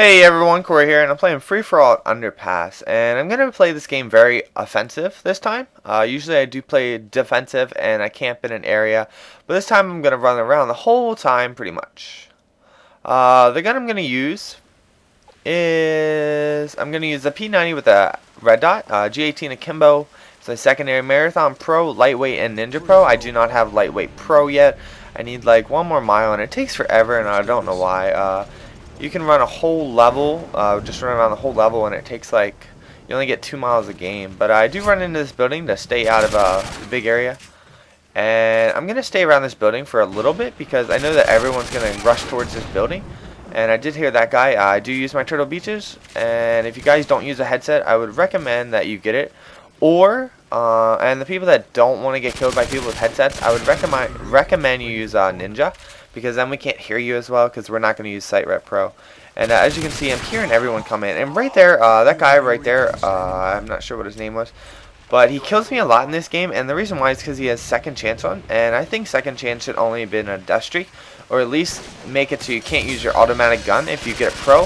Hey everyone, Corey here, and I'm playing For All Underpass, and I'm going to play this game very offensive this time. Usually I do play defensive and I camp in an area, but this time I'm going to run around the whole time pretty much. The gun I'm going to use is, I'm going to use the P90 with a red dot, G18 Akimbo. It's my secondary Marathon Pro, Lightweight, and Ninja Pro. I do not have Lightweight Pro yet. I need like one more mile, and it takes forever, and I don't know why. You can run a whole level, just run around the whole level, and it takes like, you only get 2 miles a game. But I do run into this building to stay out of the big area. And I'm going to stay around this building for a little bit because I know that everyone's going to rush towards this building. And I did hear that guy. I do use my Turtle Beaches, and if you guys don't use a headset, I would recommend that you get it. Or, and the people that don't want to get killed by people with headsets, I would recommend you use Ninja, because then we can't hear you as well, because we're not going to use Sight Rep Pro. And as you can see, I'm hearing everyone come in. And right there, that guy right there, I'm not sure what his name was, but he kills me a lot in this game, and the reason why is because he has second chance on, and I think second chance should only have been a death streak, or at least make it so you can't use your automatic gun if you get a pro,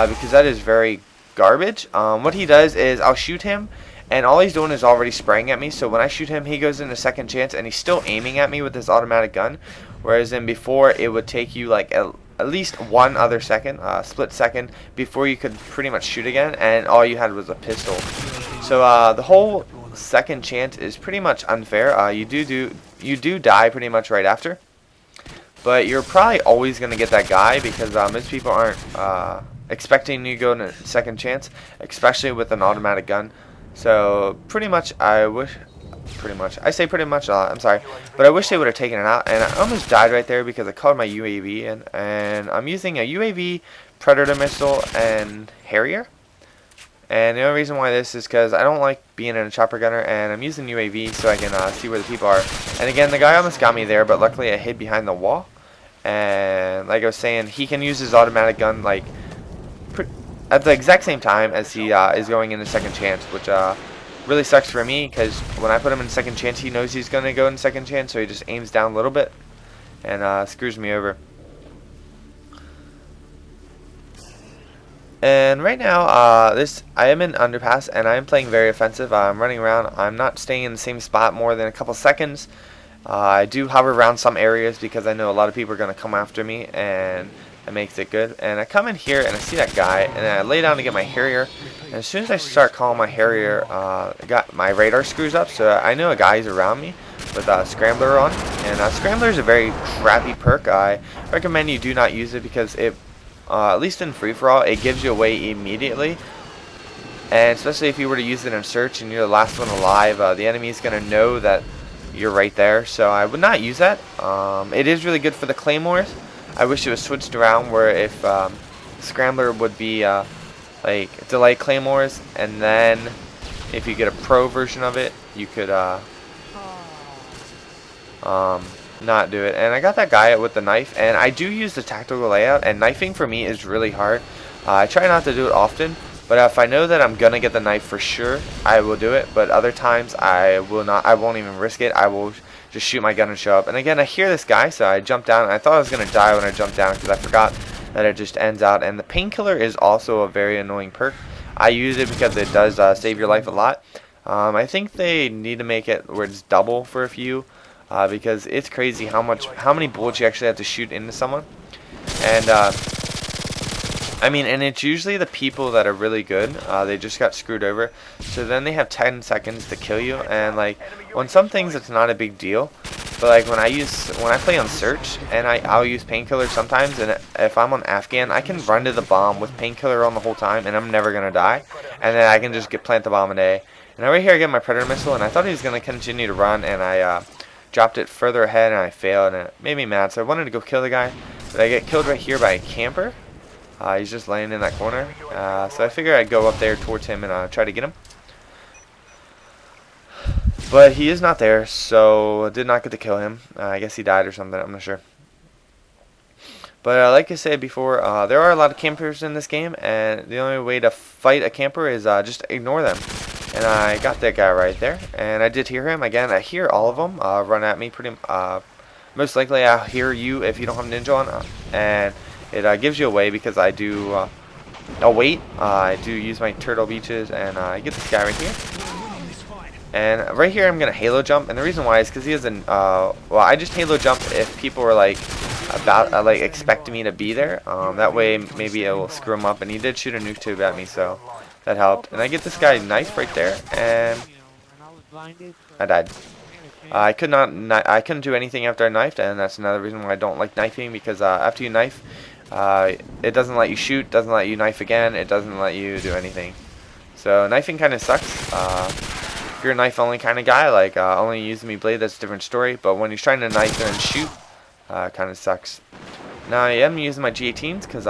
because that is very garbage. What he does is I'll shoot him, and all he's doing is already spraying at me, so when I shoot him, he goes into second chance, and he's still aiming at me with his automatic gun, whereas in before, it would take you like at least one other second, split second, before you could pretty much shoot again, and all you had was a pistol. So the whole second chance is pretty much unfair. You do die pretty much right after, but you're probably always going to get that guy because most people aren't expecting you to go in a second chance, especially with an automatic gun. So pretty much I say pretty much a lot, I'm sorry, but I wish they would have taken it out, and I almost died right there because I called my UAV in, and I'm using a UAV, Predator missile, and Harrier. And the only reason why this is because I don't like being in a chopper gunner, and I'm using UAV so I can see where the people are. And again, the guy almost got me there, but luckily I hid behind the wall. And like I was saying, he can use his automatic gun like at the exact same time as he is going into second chance, which really sucks for me because when I put him in second chance, he knows he's going to go in second chance, so he just aims down a little bit and screws me over. And right now, I am in Underpass, and I am playing very offensive. I'm running around. I'm not staying in the same spot more than a couple seconds. I do hover around some areas because I know a lot of people are going to come after me, and it makes it good. And I come in here, and I see that guy, and I lay down to get my Harrier. And as soon as I start calling my Harrier, my radar screws up, so I know a guy's around me with Scrambler on. And Scrambler is a very crappy perk. I recommend you do not use it because it at least in free-for-all, it gives you away immediately, and especially if you were to use it in search and you're the last one alive, the enemy is going to know that you're right there, so I would not use that. It is really good for the claymores. I wish it was switched around where if Scrambler would be like delay claymores, and then if you get a pro version of it, you could not do it. And I got that guy with the knife, and I do use the tactical layout, and knifing for me is really hard. I try not to do it often, but if I know that I'm gonna get the knife for sure, I will do it. But other times I will not. I won't even risk it. I will just shoot my gun and show up. And again, I hear this guy, so I jump down, and I thought I was gonna die when I jumped down because I forgot that it just ends out. And the painkiller is also a very annoying perk. I use it because it does save your life a lot. I think they need to make it where it's double for a few. Because it's crazy how many bullets you actually have to shoot into someone, and I mean, and it's usually the people that are really good. They just got screwed over, so then they have 10 seconds to kill you. And like on some things, it's not a big deal, but like when I play on search, and I'll use painkiller sometimes, and if I'm on Afghan, I can run to the bomb with painkiller on the whole time, and I'm never gonna die, and then I can just plant the bomb in A. And right here I get my Predator missile, and I thought he was gonna continue to run, and I dropped it further ahead, and I failed, and it made me mad. So I wanted to go kill the guy, but I get killed right here by a camper. He's just laying in that corner. So I figured I'd go up there towards him and try to get him. But he is not there, so I did not get to kill him. I guess he died or something, I'm not sure. But like I said before, there are a lot of campers in this game, and the only way to fight a camper is just ignore them. And I got that guy right there, and I did hear him. Again, I hear all of them run at me pretty most likely I'll hear you if you don't have Ninja on, and it gives you away because I do I'll wait. I do use my turtle beaches, and I get this guy right here. And right here I'm gonna halo jump, and the reason why is because he has an well, I just halo jump if people were like about like expecting me to be there. That way maybe it will screw him up, and he did shoot a nuke tube at me, so that helped. And I get this guy knife right there, and I died. I couldn't do anything after I knifed, and that's another reason why I don't like knifing, because after you knife, it doesn't let you shoot, doesn't let you knife again, it doesn't let you do anything. So knifing kind of sucks. If you're a knife only kind of guy, like only using me blade, that's a different story. But when you're trying to knife and shoot, kind of sucks. Now I am using my G18s because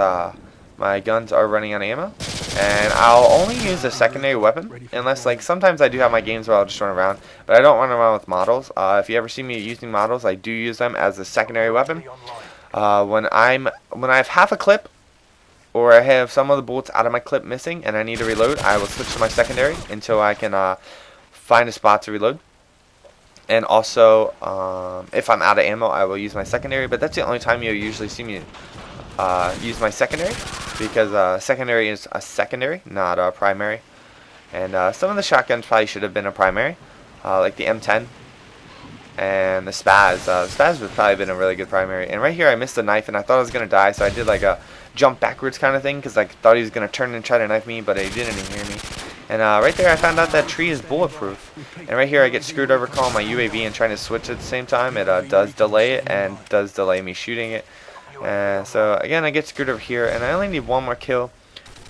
my guns are running out of ammo, and I'll only use a secondary weapon unless, like, sometimes I do have my games where I'll just run around, but I don't run around with models. If you ever see me using models, I do use them as a secondary weapon. When I have half a clip, or I have some of the bullets out of my clip missing and I need to reload, I will switch to my secondary until I can find a spot to reload. And also, if I'm out of ammo, I will use my secondary, but that's the only time you'll usually see me use my secondary, because secondary is a secondary, not a primary. And some of the shotguns probably should have been a primary, like the M10 and the Spaz. The Spaz would probably been a really good primary. And right here I missed the knife, and I thought I was going to die, so I did like a jump backwards kind of thing, because I thought he was going to turn and try to knife me, but he didn't even hear me. And right there I found out that tree is bulletproof. And right here I get screwed over calling my UAV and trying to switch at the same time. It does delay it, and does delay me shooting it. And so again I get screwed over here, and I only need one more kill.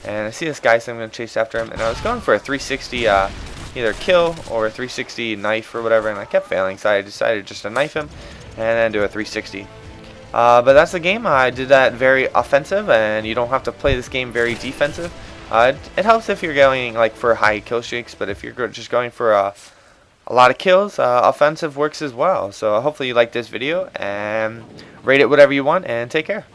And I see this guy, so I'm going to chase after him. And I was going for a 360 either kill or a 360 knife or whatever, and I kept failing, so I decided just to knife him and then do a 360. But that's the game. I did that very offensive, and you don't have to play this game very defensive. It helps if you're going like for high kill streaks, but if you're just going for a lot of kills, offensive works as well. So hopefully you like this video, and rate it whatever you want, and take care.